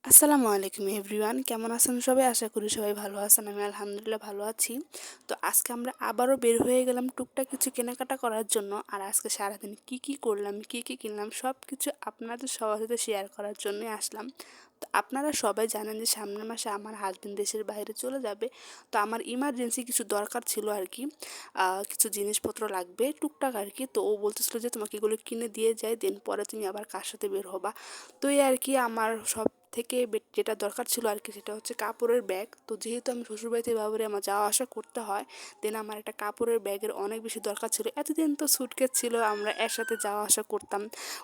আসসালামু আলাইকুম এভরিওয়ান, কেমন আছেন সবাই? আশা করি সবাই ভালো আছেন। আমি আলহামদুলিল্লাহ ভালো আছি। তো আজকে আমরা আবারও বের হয়ে গেলাম টুকটাক কিছু কেনাকাটা করার জন্য। আর আজকে সারাদিন কি করলাম, কি কিনলাম সব কিছু আপনাদের সবার সাথে শেয়ার করার জন্যই আসলাম। তো আপনারা সবাই জানেন যে সামনের মাসে আমার হাজবেন্ড দেশের বাইরে চলে যাবে। তো আমার ইমার্জেন্সি কিছু দরকার ছিল আর কি, কিছু জিনিসপত্র লাগবে টুকটাক আর কি। তো ও বলতেছিল যে তোমাকে এগুলো কিনে দিয়ে যায়, দেন পরে তুমি আবার কার সাথে বের হবা। তো এই আর কি আমার সব থেকে যেটা দরকার ছিল আর কি, সেটা হচ্ছে কাপড়ের ব্যাগ। তো যেহেতু আমি শ্বশুরবাড়িতে বাবারে আমার যাওয়া আসা করতে হয়, দেন আমার একটা কাপড়ের ব্যাগের অনেক বেশি দরকার ছিল। এতদিন তো সুটকেস ছিল, আমরা একসাথে যাওয়া আসা করতাম,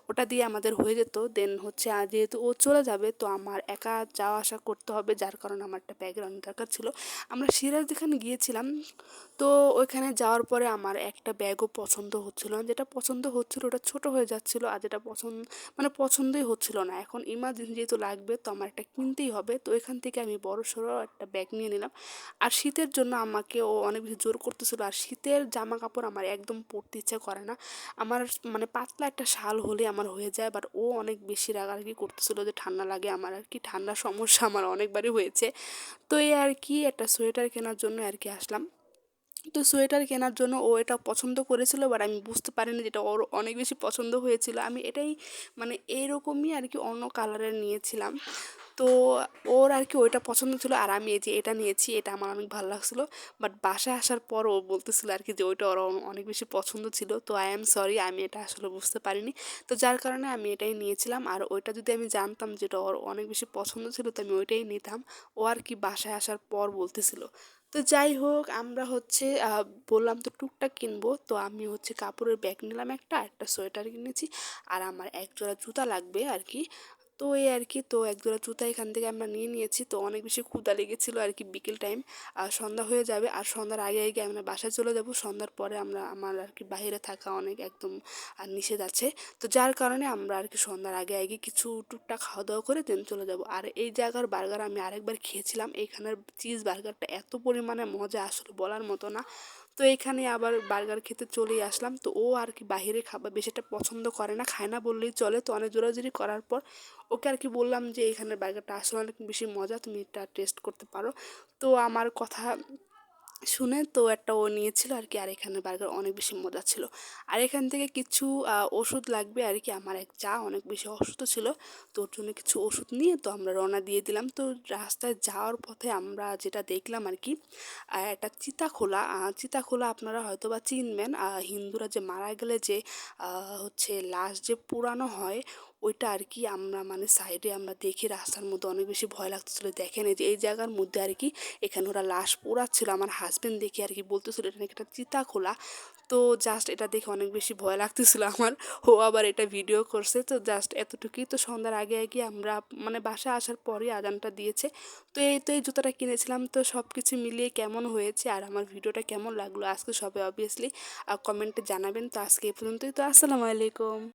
ওটা দিয়ে আমাদের হয়ে যেত। দেন হচ্ছে যেহেতু ও চলে যাবে তো আমার একা যাওয়া আসা করতে হবে, যার কারণে আমার একটা ব্যাগের অনেক দরকার ছিল। আমরা সিরাজ যেখানে গিয়েছিলাম, তো ওইখানে যাওয়ার পরে আমার একটা ব্যাগও পছন্দ হচ্ছিল না। যেটা পছন্দ হচ্ছিল ওটা ছোট হয়ে যাচ্ছিল, আর যেটা পছন্দই হচ্ছিল না। এখন ইমার্জেন্সি যেহেতু লাগবে তো আমার একটা কিনতেই হবে। তো এখান থেকে আমি বড়সড় একটা ব্যাগ নিয়ে নিলাম। আর শীতের জন্য আমাকে ও অনেক বেশি জোর করতেছিল, আর শীতের জামা কাপড় আমার একদম পরতে ইচ্ছা করে না। আমার পাতলা একটা শাল হলে আমার হয়ে যায়, বাট ও অনেক বেশি রাগারাগি করতেছিল যে ঠান্ডা লাগে। আমার আর কি ঠান্ডার সমস্যা আমার অনেকবারই হয়েছে। তো এই আর কি একটা সোয়েটার কেনার জন্য আর কি আসলাম। তো সোয়েটার কেনার জন্য ও এটা পছন্দ করেছিল, বাট আমি বুঝতে পারিনি যেটা ওর অনেক বেশি পছন্দ হয়েছিল। আমি এটাই এইরকমই আর কি অন্য কালারের নিয়েছিলাম। তো ওর আর কি ওইটা পছন্দ ছিল, আর আমি এই যে এটা নিয়েছি, এটা আমার অনেক ভালো লাগছিলো। বাট বাসায় আসার পর ও বলতেছিল আর কি যে ওইটা ওর অনেক বেশি পছন্দ ছিল। তো আই এম সরি, আমি এটা আসলে বুঝতে পারিনি। তো যার কারণে আমি এটাই নিয়েছিলাম। আর ওইটা যদি আমি জানতাম যেটা ওর অনেক বেশি পছন্দ ছিল তো আমি ওইটাই নিতাম। ও আর কি বাসায় আসার পর বলতেছিল। তো যাই হোক, আমরা হচ্ছে বললাম তো টুকটাক কিনবো। তো আমি হচ্ছে কাপড়ের ব্যাগ নিলাম, একটা সোয়েটার কিনেছি, আর আমার এক জোড়া জুতা লাগবে আর কি। তো এই আর কি, তো এক জোড়া জুতা এখান থেকে আমরা নিয়ে নিয়েছি। তো অনেক বেশি ক্ষুধা লেগেছিলো আর কি, বিকেল টাইম, আর সন্ধ্যা হয়ে যাবে। আর সন্ধ্যার আগে আমরা বাসায় চলে যাব। সন্ধ্যার পরে আমার আর কি বাইরে থাকা অনেক একদম নিষেধ আছে। তো যার কারণে আমরা আর কি সন্ধ্যার আগে কিছু টুকটাক খাওয়া দাওয়া করে দেন চলে যাব। আর এই জায়গার বার্গার আমি আরেকবার খেয়েছিলাম, এইখানের চিজ বার্গারটা এত পরিমাণে মজা আসলে বলার মতো না। তো এখানে আবার বার্গার খেতে চলেই আসলাম। তো ও আর কি বাহিরে খাবার বেশি একটা পছন্দ করে না, খায় না বললেই চলে। তো অনেক জোরাজুরি করার পর ওকে আর কি বললাম যে এখানের বার্গারটা আসলে অনেক বেশি মজা, তুমি এটা টেস্ট করতে পারো। তো আমার কথা শুনে তো একটা ও নিয়েছিল আর কি। আর এখানে বার্গার অনেক বেশি মজা ছিল। আর এখান থেকে কিছু ওষুধ লাগবে আর কি, আমার এক চা অনেক বেশি অসুস্থ ছিল। তো ওর জন্য কিছু ওষুধ নিয়ে তো আমরা রওনা দিয়ে দিলাম। তো রাস্তায় যাওয়ার পথে আমরা যেটা দেখলাম আর কি, একটা চিতাখোলা আপনারা হয়তো বা চিনবেন। হিন্দুরা যে মারা গেলে যে হচ্ছে লাশ যে পুরানো হয়, ওইটা আর কি আমরা সাইডে আমরা দেখি রাস্তার মধ্যে অনেক বেশি ভয় লাগতেছিল। দেখেন এই যে এই জায়গার মধ্যে আর কি এখানে ওরা লাশ পোড়াচ্ছিল। আমার হাজবেন্ড দেখে আর কি বলতেছিল এটা নাকি একটা চিতাখোলা। তো জাস্ট এটা দেখে অনেক বেশি ভয় লাগতেছিল আমার। ও আবার এটা ভিডিও করছে। তো জাস্ট এতটুকুই। তো সন্ধ্যার আগে আমরা বাসায় আসার পরই আজানটা দিয়েছে। তো এই জুতাটা কিনেছিলাম। তো সব কিছু মিলিয়ে কেমন হয়েছে আর আমার ভিডিওটা কেমন লাগলো আজকে সবাই অবভিয়াসলি কমেন্টে জানাবেন। তো আজকে এই পর্যন্তই। তো আসসালামু আলাইকুম।